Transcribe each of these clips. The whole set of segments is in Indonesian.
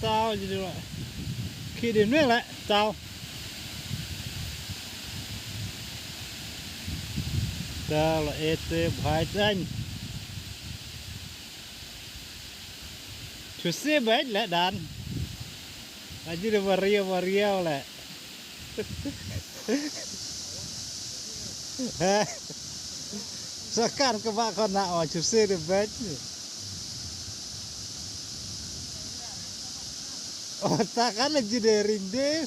tao gì được khi đến nước lại tao là ete bài danh chú xe bét lại đàn aja udah waria lah sekarang kebakar nak chú xe udah bét otak kan aja dari deh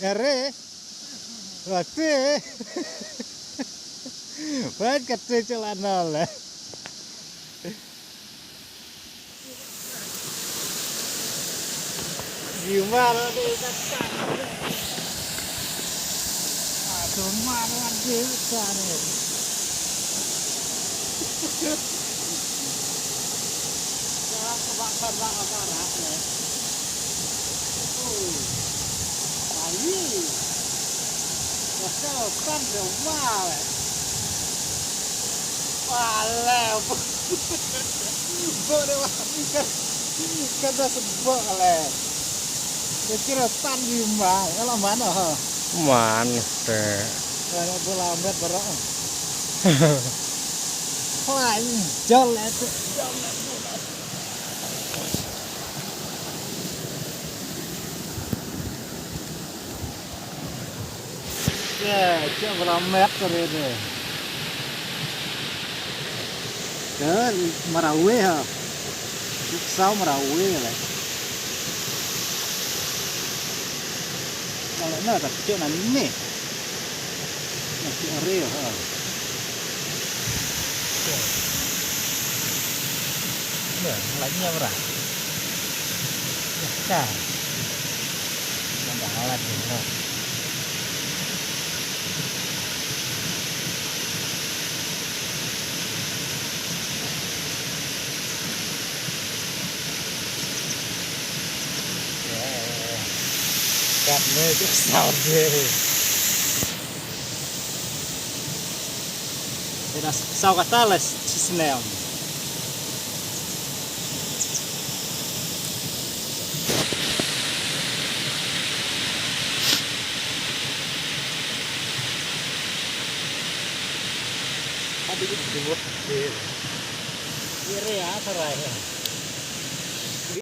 ere wate baik kata celana lah gimana nih kakak gimana nih kakak kebakar ya ayo Pasal kan rumah wala boleh kan dah sebab le kira tan di rumah kalau mana ha mana teh kalau bola amet berak wah jolet ya coba amet terus kan marawe ha sao marawe lah kalau nak tak cek nak ni nasi oreo ha ya lainnya berapa ya nambah alat ni cắt nơi chút sao ghê đây là sao cả ta là Chanel ada di bawah kiri ya terai